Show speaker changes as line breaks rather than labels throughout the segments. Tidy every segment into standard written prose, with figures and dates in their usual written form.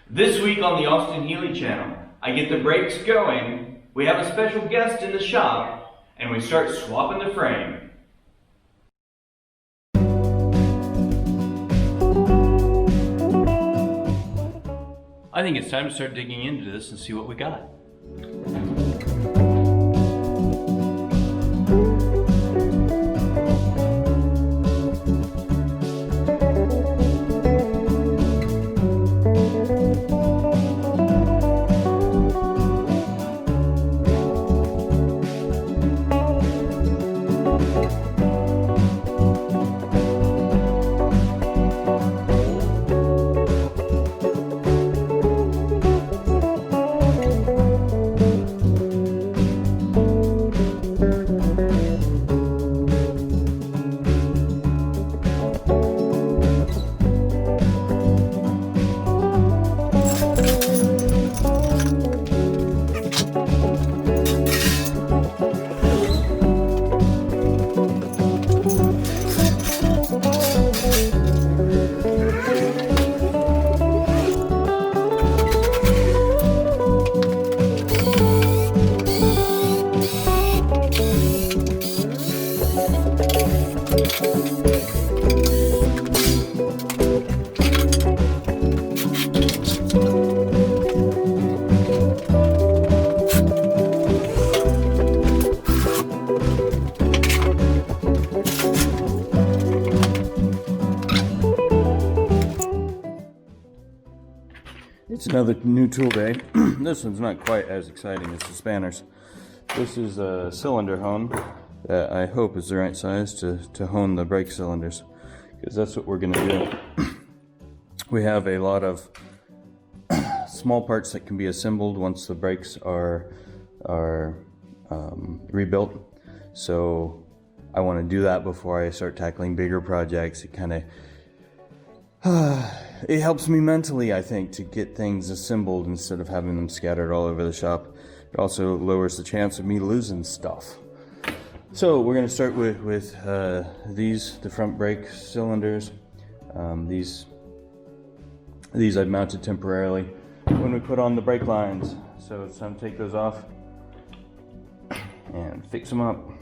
This week on the Austin Healey channel, I get the brakes going, we have a special guest in the shop, and we start swapping the frame. I think it's time to start digging into this and see what we got. It's another new tool day. This one's not quite as exciting as the spanners. This is a cylinder hone that I hope is the right size to hone the brake cylinders, because that's what we're going to do. We have a lot of small parts that can be assembled once the brakes are rebuilt. So I want to do that before I start tackling bigger projects. It kind of it helps me mentally, I think, to get things assembled instead of having them scattered all over the shop. It also lowers the chance of me losing stuff. So we're going to start with these, the front brake cylinders. These I've mounted temporarily when we put on the brake lines. So it's time to take those off and fix them up.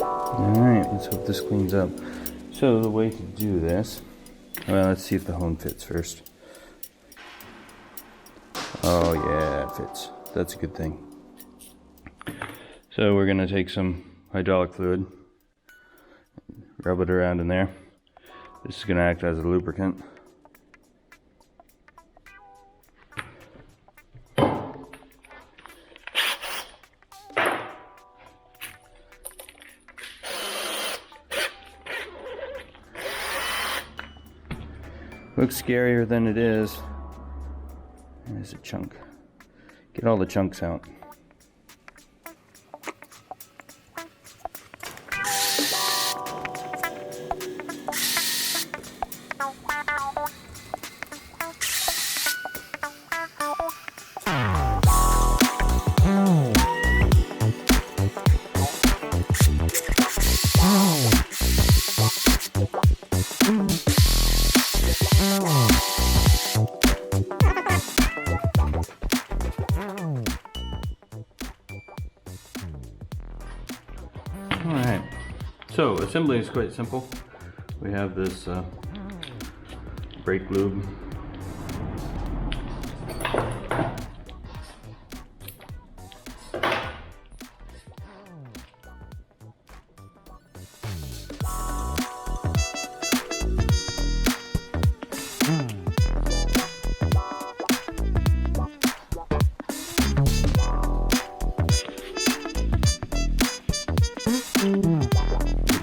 Alright, let's hope this cleans up. So the way to do this, well, let's see if the hone fits first. Oh yeah, it fits. That's a good thing. So we're going to take some hydraulic fluid, rub it around in there. This is going to act as a lubricant. Looks scarier than it is. There's a chunk. Get all the chunks out. Alright, so assembly is quite simple. We have this brake lube.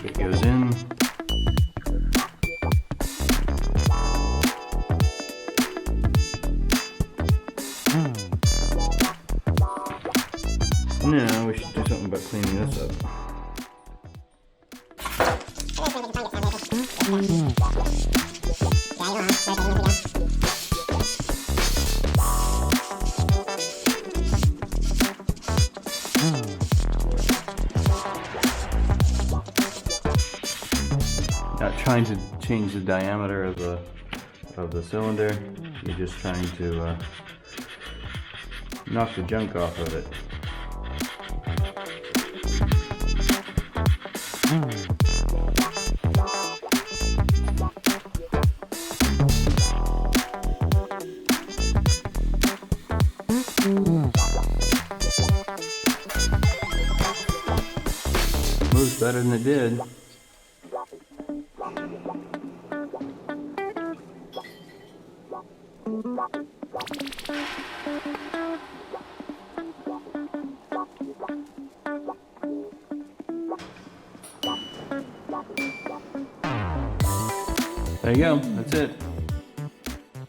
It goes in. Now we should do something about cleaning this up. Not trying to change the diameter of the cylinder. You're just trying to knock the junk off of it. Moves better than it did. There you go, that's it.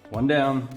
One down.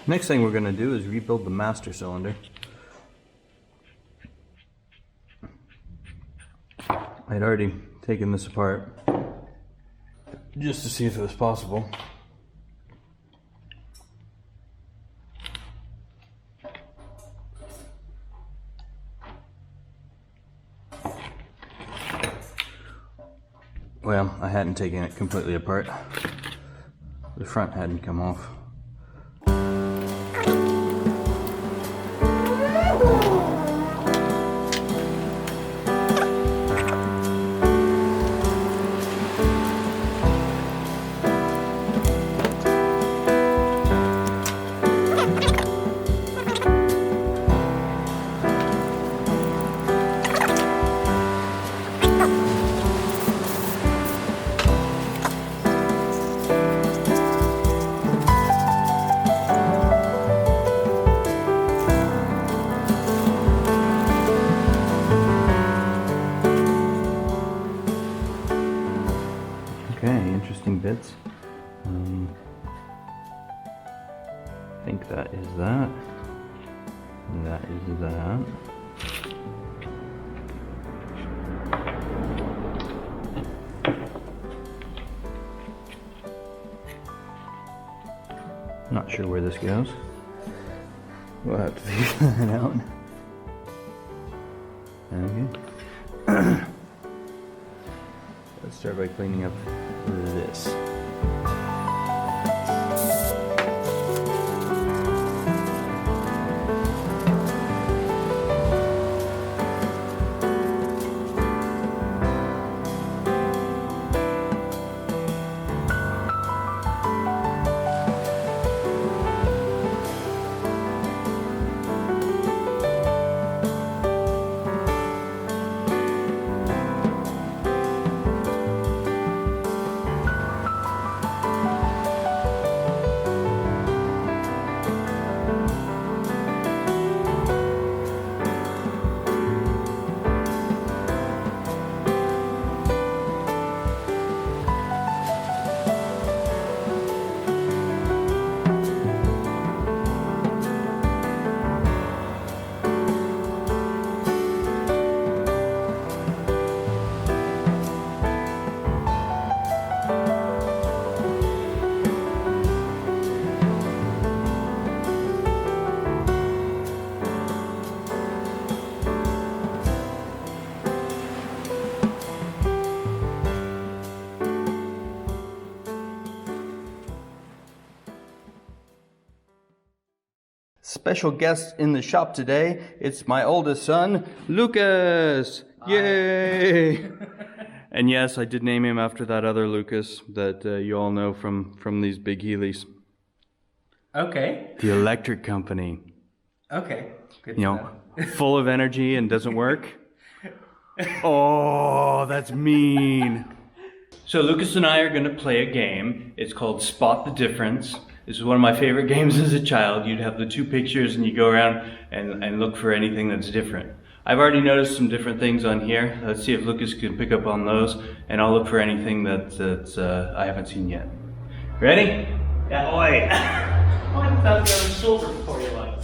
Next thing we're going to do is rebuild the master cylinder. I'd already taken this apart just to see if it was possible. Well, I hadn't taken it completely apart. The front hadn't come off. Okay, interesting bits. I think that is that. And that is that. Not sure where this goes. We'll have to figure that out. Okay. Let's start by cleaning up this. special guest in the shop today. It's my oldest son, Lucas. Yay! And yes, I did name him after that other Lucas that you all know from these big Healeys.
Okay.
The electric company.
Okay. Good
You know, full of energy and doesn't work. Oh, that's mean. So Lucas and I are going to play a game. It's called Spot the Difference. This is one of my favorite games as a child. You'd have the two pictures and you go around and look for anything that's different. I've already noticed some different things on here. Let's see if Lucas can pick up on those, and I'll look for anything that I haven't seen yet. Ready?
Yeah. Oi! Oh, I thought you had a shoulder before you like.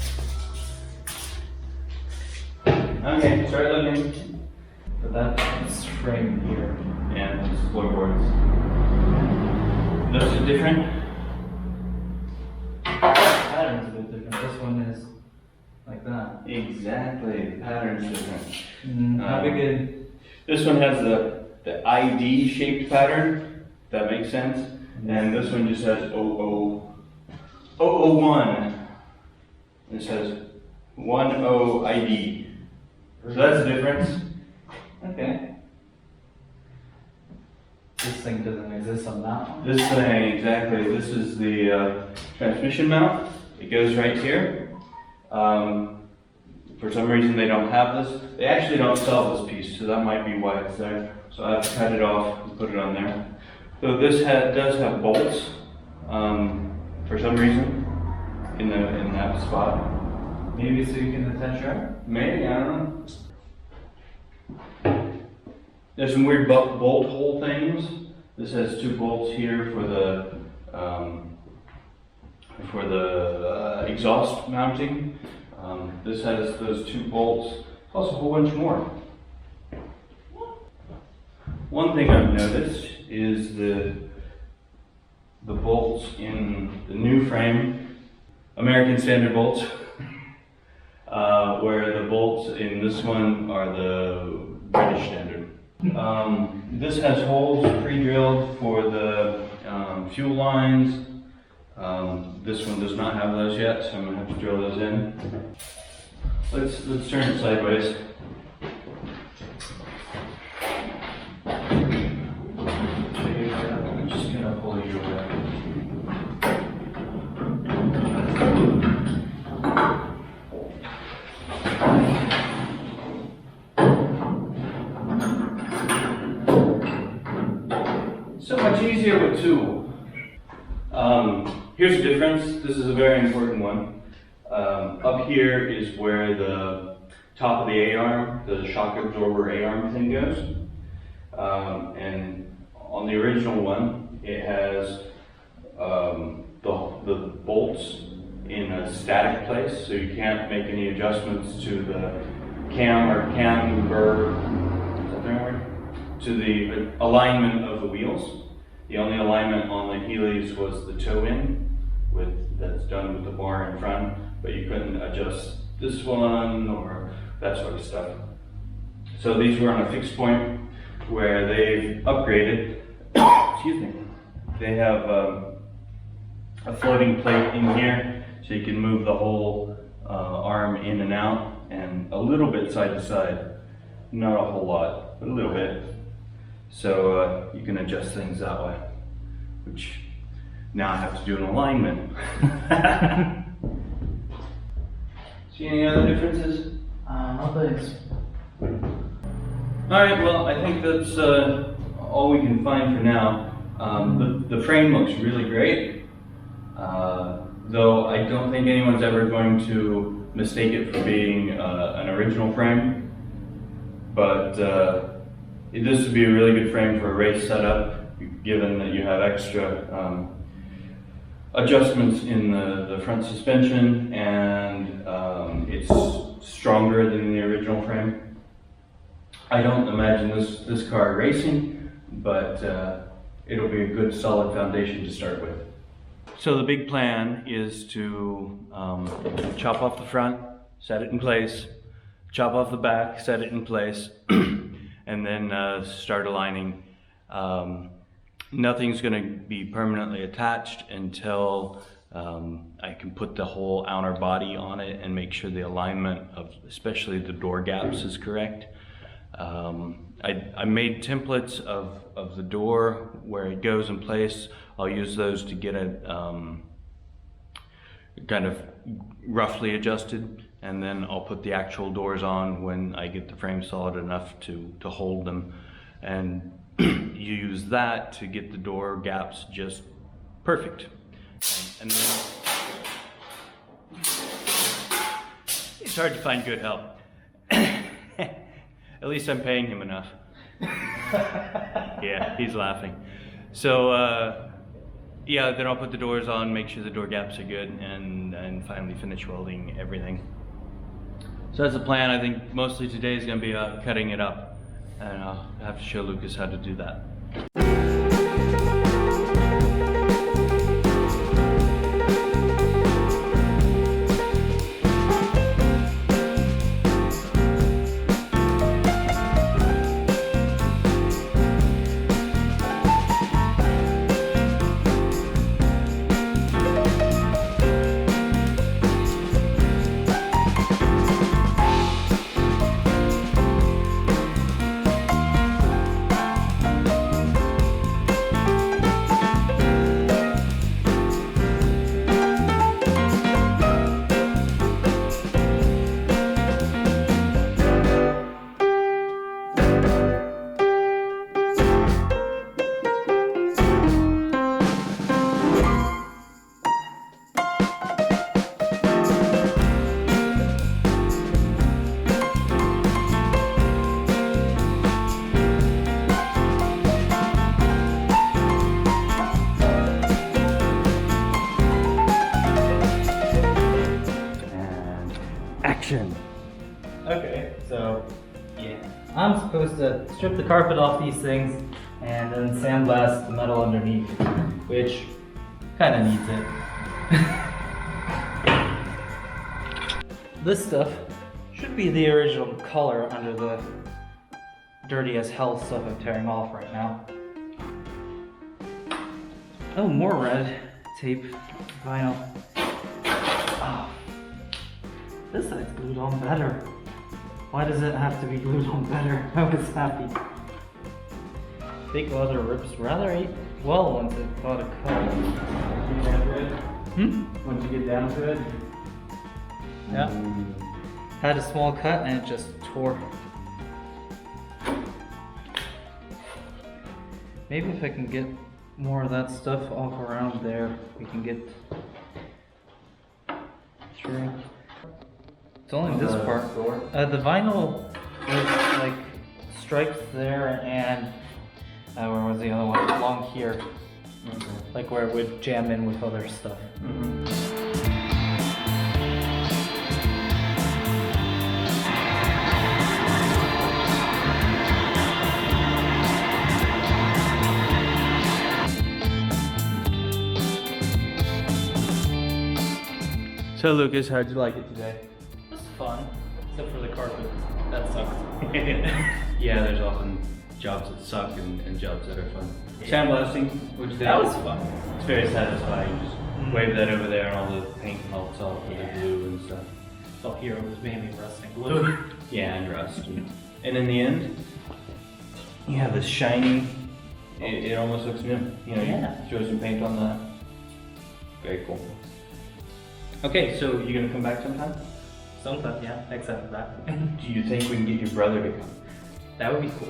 Okay, start looking.
But that's framed here.
Yeah, it's floorboards. Those are different.
Pattern's a bit different. This one is like that.
Exactly, the pattern's different.
How big is...
This one has the ID shaped pattern, if that makes sense. And this one just has 001. This has 10 ID. So that's the difference.
Okay. This thing doesn't exist on that one?
This thing, exactly. This is the transmission mount. It goes right here. For some reason they don't have this. They actually don't sell this piece, so that might be why it's there. So I have to cut it off and put it on there. So this does have bolts for some reason in that spot.
Maybe so you can attach your...
Maybe, I don't know. There's some weird bolt hole things. This has two bolts here for the exhaust mounting. This has those two bolts, plus a whole bunch more. One thing I've noticed is the bolts in the new frame, American standard bolts, where the bolts in this one are the British standard. This has holes pre-drilled for the fuel lines. This one does not have those yet, so I'm going to have to drill those in. Let's turn it sideways. I'm just going to pull you away. So much easier with two. Here's the difference. This is a very important one. Up here is where the top of the A-arm, the shock absorber A-arm thing goes. And on the original one, it has the bolts in a static place, so you can't make any adjustments to the camber, is that the right word? To the alignment of the wheels. The only alignment on the Healeys was the toe-in, that's done with the bar in front, but you couldn't adjust this one or that sort of stuff. So these were on a fixed point where they've upgraded. Excuse me. They have a floating plate in here, so you can move the whole arm in and out, and a little bit side to side. Not a whole lot, but a little bit. So you can adjust things that way, which now I have to do an alignment. See any other differences?
No thanks.
Alright, well, I think that's all we can find for now. The frame looks really great, though I don't think anyone's ever going to mistake it for being an original frame. But this would be a really good frame for a race setup, given that you have extra adjustments in the front suspension, and it's stronger than the original frame. I don't imagine this car racing, but it'll be a good solid foundation to start with. So the big plan is to chop off the front, set it in place, chop off the back, set it in place, and then start aligning. Nothing's going to be permanently attached until I can put the whole outer body on it and make sure the alignment of especially the door gaps is correct. I made templates of the door where it goes in place. I'll use those to get it kind of roughly adjusted, and then I'll put the actual doors on when I get the frame solid enough to hold them. And you use that to get the door gaps just perfect. And then it's hard to find good help. At least I'm paying him enough. Yeah, he's laughing. So yeah, then I'll put the doors on, make sure the door gaps are good, and finally finish welding everything. So that's the plan. I think mostly today is going to be cutting it up, and I'll have to show Lucas how to do that. Action.
Okay, so yeah, I'm supposed to strip the carpet off these things and then sandblast the metal underneath, which kind of needs it. This stuff should be the original color under the dirty as hell stuff I'm tearing off right now. Oh, more red tape, vinyl. Oh. This side's glued on better. Why does it have to be glued on better? I was happy. Big leather rips rather well once it got a cut.
Once you get down to it?
Yeah. Had a small cut and it just tore. Maybe if I can get more of that stuff off around there, we can get through. It's only this part. The vinyl was like stripes there, and where was the other one? Along here, like where it would jam in with other stuff.
So Lucas, how'd you like it today?
It was fun, except for the carpet. That sucked.
Yeah, there's often jobs that suck and jobs that are fun. Sandblasting, which
That was fun.
It's very satisfying. Just wave that over there and all the paint melts off with the glue and stuff.
Oh, here it was mainly rust and glue.
Yeah, and rust. And in the end, you have this shiny, it almost looks new. You know,
Yeah.
you throw some paint on that. Very cool. Okay, so you gonna come back sometime?
Sometime, yeah, except that.
Do you think we can get your brother to come?
That would be cool.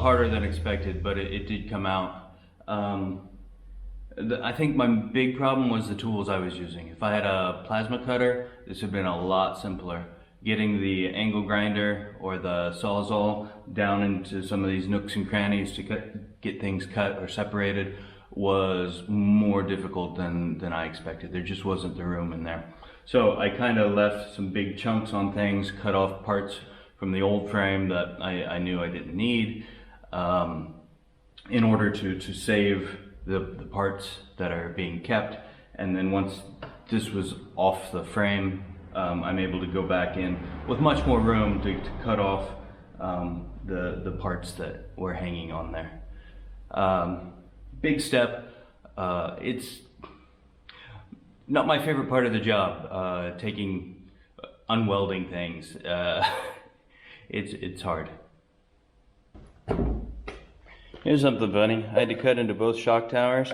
harder than expected, but it did come out. I think my big problem was the tools I was using. If I had a plasma cutter, this would have been a lot simpler. Getting the angle grinder or the Sawzall down into some of these nooks and crannies to get things cut or separated was more difficult than I expected. There just wasn't the room in there. So I kind of left some big chunks on things, cut off parts from the old frame that I knew I didn't need, in order to save the parts that are being kept. And then once this was off the frame, I'm able to go back in with much more room to cut off the parts that were hanging on there. Big step. It's not my favorite part of the job, unwelding things. It's hard. Here's something funny. I had to cut into both shock towers,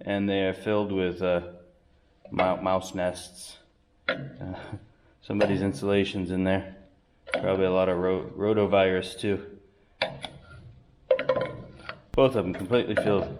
and they are filled with mouse nests. Somebody's insulation's in there. Probably a lot of rotavirus too. Both of them completely filled.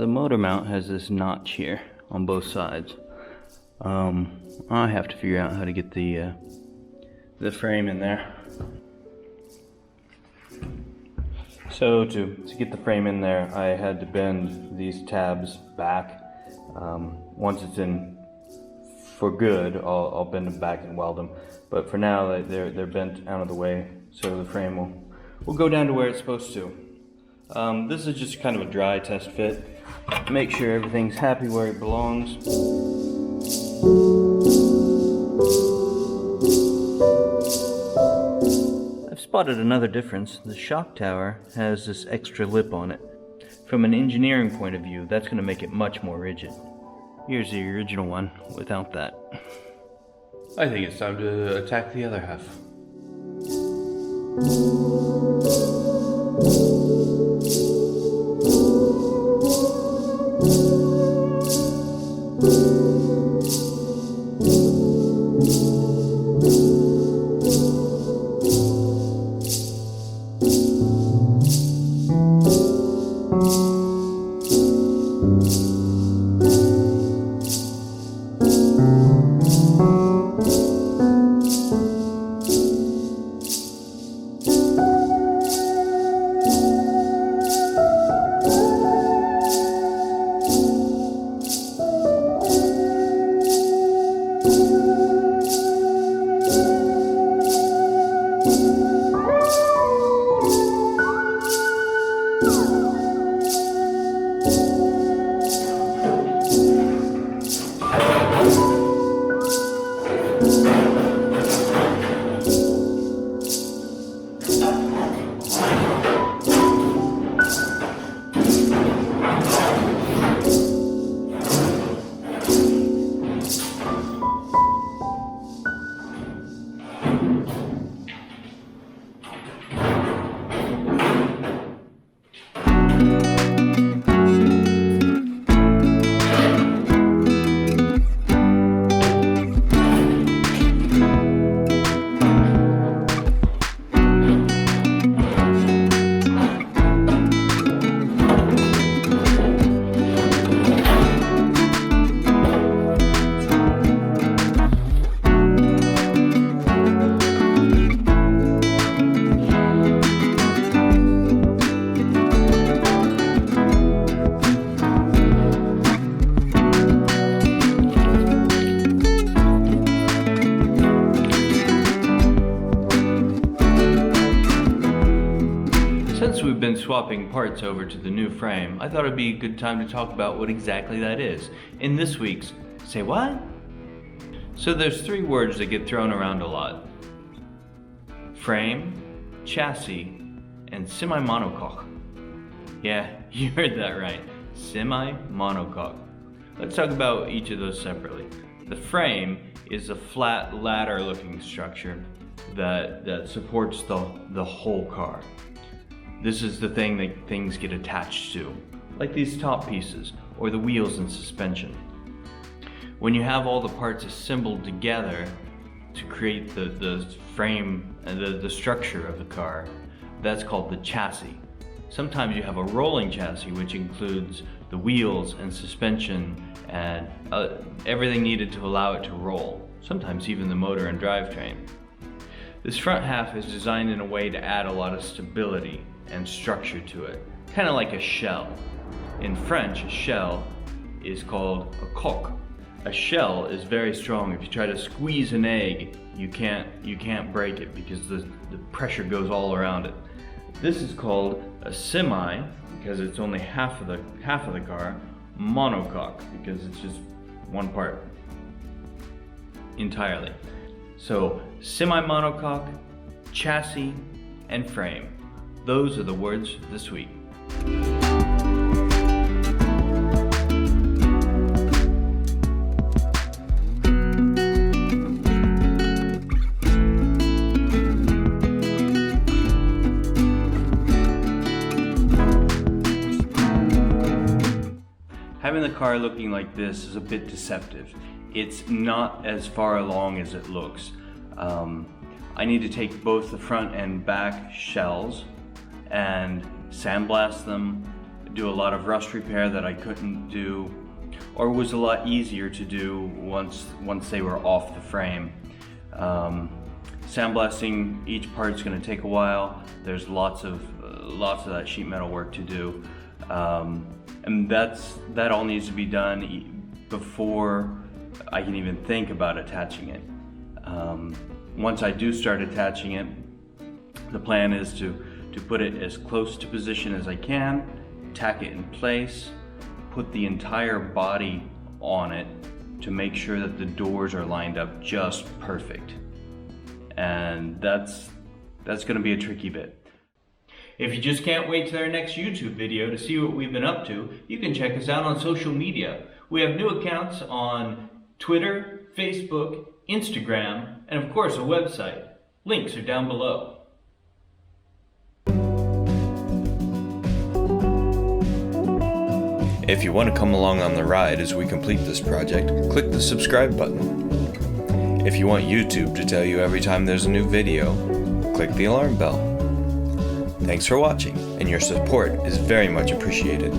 Motor mount has this notch here on both sides. I have to figure out how to get the frame in there. So to get the frame in there, I had to bend these tabs back. Once it's in for good, I'll bend them back and weld them. But for now, they're bent out of the way, so the frame will go down to where it's supposed to. This is just kind of a dry test fit. Make sure everything's happy where it belongs. I've spotted another difference. The shock tower has this extra lip on it. From an engineering point of view, that's going to make it much more rigid. Here's the original one without that. I think it's time to attack the other half. Since we've been swapping parts over to the new frame, I thought it'd be a good time to talk about what exactly that is in this week's Say What? So there's three words that get thrown around a lot: frame, chassis, and semi-monocoque. Yeah, you heard that right, semi-monocoque. Let's talk about each of those separately. The frame is a flat ladder looking structure that supports the whole car. This is the thing that things get attached to, like these top pieces or the wheels and suspension. When you have all the parts assembled together to create the frame and the structure of the car, that's called the chassis. Sometimes you have a rolling chassis, which includes the wheels and suspension and everything needed to allow it to roll, sometimes even the motor and drivetrain. This front half is designed in a way to add a lot of stability and structure to it, kind of like a shell. In French, a shell is called a coque. A shell is very strong. If you try to squeeze an egg, you can't break it because the pressure goes all around it. This is called a semi because it's only half of the car, monocoque because it's just one part entirely. So semi-monocoque, chassis, and frame. Those are the words this week. Having the car looking like this is a bit deceptive. It's not as far along as it looks. I need to take both the front and back shells and sandblast them, do a lot of rust repair that I couldn't do, or was a lot easier to do once they were off the frame. Sandblasting each part's going to take a while. There's lots of that sheet metal work to do, and that all needs to be done before I can even think about attaching it. Once I do start attaching it, the plan is to put it as close to position as I can, tack it in place, put the entire body on it to make sure that the doors are lined up just perfect. And that's going to be a tricky bit. If you just can't wait till our next YouTube video to see what we've been up to, you can check us out on social media. We have new accounts on Twitter, Facebook, Instagram, and of course a website. Links are down below. If you want to come along on the ride as we complete this project, click the subscribe button. If you want YouTube to tell you every time there's a new video, click the alarm bell. Thanks for watching, and your support is very much appreciated.